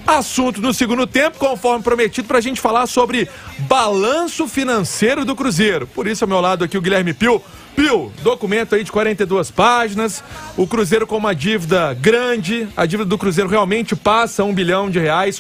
Assunto no segundo tempo, conforme prometido, para a gente falar sobre balanço financeiro do Cruzeiro. Por isso, ao meu lado aqui, o Guilherme Pio. Pio, documento aí de 42 páginas, o Cruzeiro com uma dívida grande, a dívida do Cruzeiro realmente passa R$1 bilhão,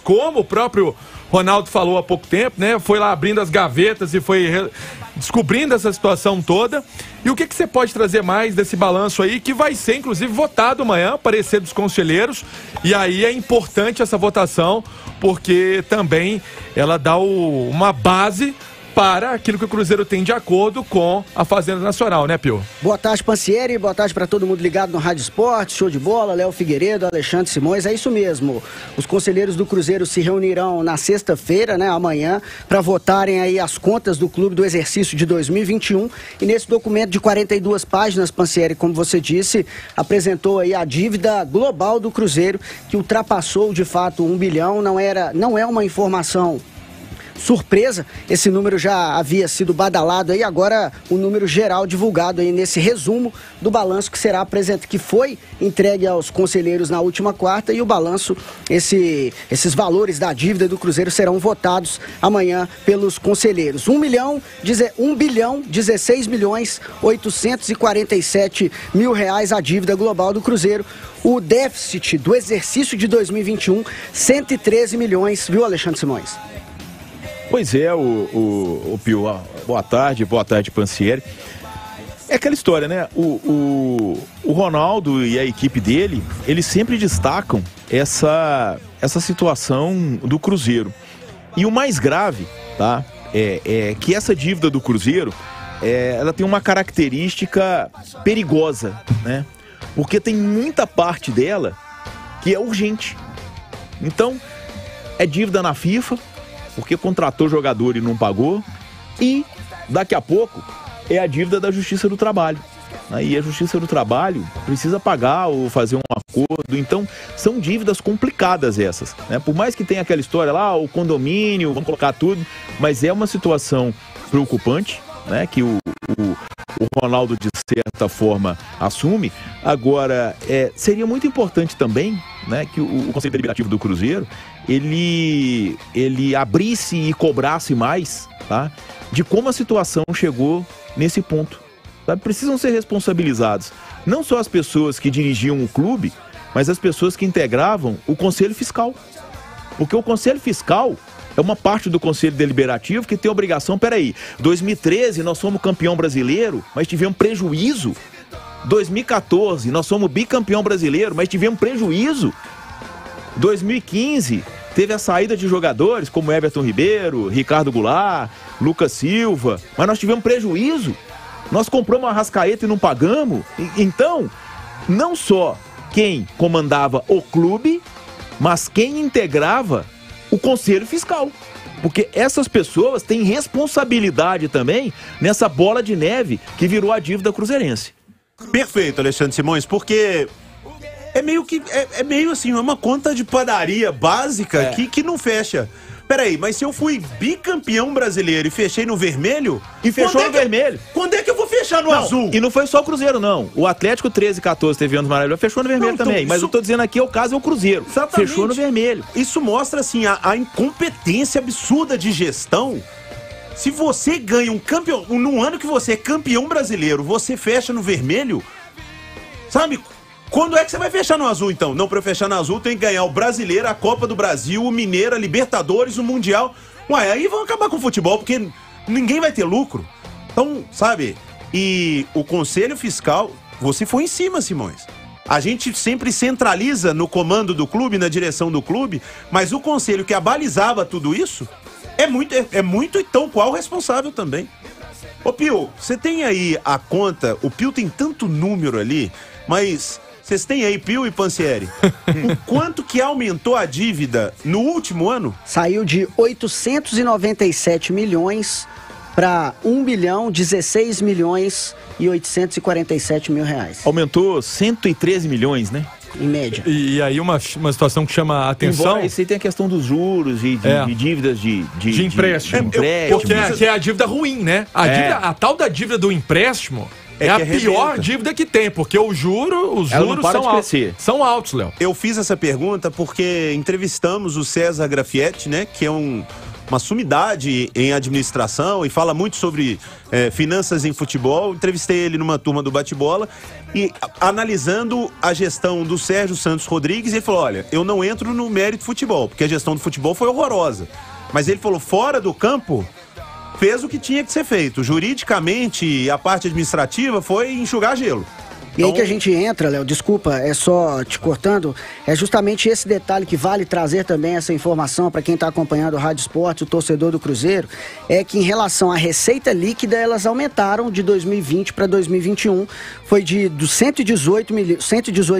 como o próprio Ronaldo falou há pouco tempo, né? Foi lá abrindo as gavetas e foi descobrindo essa situação toda. E o que você pode trazer mais desse balanço aí, que vai ser, inclusive, votado amanhã, parecer dos conselheiros, e aí é importante essa votação, porque também ela dá uma base para aquilo que o Cruzeiro tem de acordo com a Fazenda Nacional, né, Pio? Boa tarde, Pansieri, boa tarde para todo mundo ligado no Rádio Esporte, show de bola, Léo Figueiredo, Alexandre Simões, é isso mesmo. Os conselheiros do Cruzeiro se reunirão na sexta-feira, né, amanhã, para votarem aí as contas do clube do exercício de 2021, e nesse documento de 42 páginas, Pansieri, como você disse, apresentou aí a dívida global do Cruzeiro, que ultrapassou de fato R$1 bilhão, não é uma informação surpresa, esse número já havia sido badalado aí, agora o número geral divulgado aí nesse resumo do balanço que será apresentado, que foi entregue aos conselheiros na última quarta, e o balanço, esses valores da dívida do Cruzeiro serão votados amanhã pelos conselheiros. 1 bilhão 16 milhões 847 mil reais a dívida global do Cruzeiro. O déficit do exercício de 2021, 113 milhões, viu, Alexandre Simões? Pois é, o Pio, boa tarde, Pansieri. É aquela história, né? O Ronaldo e a equipe dele, eles sempre destacam essa situação do Cruzeiro. E o mais grave, tá? É que essa dívida do Cruzeiro, ela tem uma característica perigosa, né? Porque tem muita parte dela que é urgente. Então, é dívida na FIFA, porque contratou jogador e não pagou, e daqui a pouco é a dívida da Justiça do Trabalho. E a Justiça do Trabalho precisa pagar ou fazer um acordo, então são dívidas complicadas essas, né? Por mais que tenha aquela história lá, o condomínio, vamos colocar tudo, mas é uma situação preocupante, né? Que o Ronaldo, de certa forma, assume. Agora, seria muito importante também, né, que o Conselho Deliberativo do Cruzeiro ele abrisse e cobrasse mais, tá, de como a situação chegou nesse ponto. Sabe? Precisam ser responsabilizados não só as pessoas que dirigiam o clube, mas as pessoas que integravam o Conselho Fiscal. Porque o Conselho Fiscal é uma parte do Conselho Deliberativo que tem a obrigação, 2013 nós fomos campeão brasileiro, mas tivemos prejuízo. 2014 nós somos bicampeão brasileiro, mas tivemos prejuízo. 2015 teve a saída de jogadores como Everton Ribeiro, Ricardo Goulart, Lucas Silva, mas nós tivemos prejuízo. Nós compramos uma Arrascaeta e não pagamos. Então, não só quem comandava o clube, mas quem integrava o Conselho Fiscal. Porque essas pessoas têm responsabilidade também nessa bola de neve que virou a dívida cruzeirense. Perfeito, Alexandre Simões, porque é meio assim, uma conta de padaria básica que não fecha. Peraí, mas se eu fui bicampeão brasileiro e fechei no vermelho... E fechou no vermelho. Quando é que eu vou fechar no azul? E não foi só o Cruzeiro, não. O Atlético 13 e 14 teve anos maravilhosos, fechou no vermelho também. Mas eu tô dizendo aqui, o caso é o Cruzeiro. Exatamente. Fechou no vermelho. Isso mostra, assim, a incompetência absurda de gestão. Se você ganha um campeão... No ano que você é campeão brasileiro, você fecha no vermelho, sabe... Quando é que você vai fechar no azul, então? Não, pra eu fechar no azul tem que ganhar o Brasileiro, a Copa do Brasil, o Mineiro, a Libertadores, o Mundial. Ué, aí vão acabar com o futebol, porque ninguém vai ter lucro. Então, sabe, e o Conselho Fiscal, você foi em cima, Simões. A gente sempre centraliza no comando do clube, na direção do clube, mas o Conselho que abalizava tudo isso é muito e tão qual responsável também. Ô Pio, você tem aí a conta, o Pio tem tanto número ali, mas... Vocês têm aí, Pio e Pansieri, o quanto que aumentou a dívida no último ano? Saiu de 897 milhões para 1 bilhão 16 milhões e 847 mil reais. Aumentou 113 milhões, né? em média. E aí uma situação que chama a atenção... Embora isso aí tem a questão dos juros e de dívidas de empréstimo. Que é a dívida ruim, né? A tal da dívida do empréstimo é a pior dívida que tem, porque os juros são altos, Léo. Eu fiz essa pergunta porque entrevistamos o César Grafietti, né? Que é uma sumidade em administração e fala muito sobre finanças em futebol. Entrevistei ele numa turma do Bate-Bola e analisando a gestão do Sérgio Santos Rodrigues, ele falou, olha, eu não entro no mérito futebol, porque a gestão do futebol foi horrorosa. Mas ele falou, fora do campo, fez o que tinha que ser feito. Juridicamente, a parte administrativa foi enxugar gelo. E aí que a gente entra, Léo, desculpa, é só te cortando, é justamente esse detalhe que vale trazer também essa informação para quem está acompanhando o Rádio Esporte, o torcedor do Cruzeiro, é que em relação à receita líquida, elas aumentaram de 2020 para 2021, foi de 118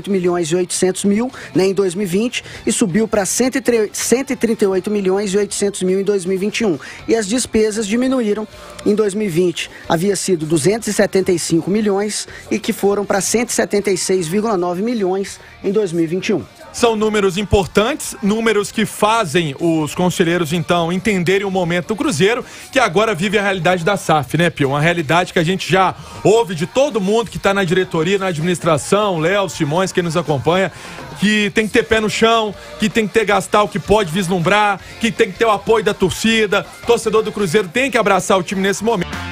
milhões e 800 mil, né, em 2020 e subiu para 138 milhões e 800 mil em 2021. E as despesas diminuíram. Em 2020 havia sido 275 milhões e que foram para 176,9 milhões em 2021. São números importantes, números que fazem os conselheiros, então, entenderem o momento do Cruzeiro, que agora vive a realidade da SAF, né, Pio? Uma realidade que a gente já ouve de todo mundo que está na diretoria, na administração, Léo, Simões, quem nos acompanha, que tem que ter pé no chão, que tem que ter gastar o que pode vislumbrar, que tem que ter o apoio da torcida. O torcedor do Cruzeiro tem que abraçar o time nesse momento.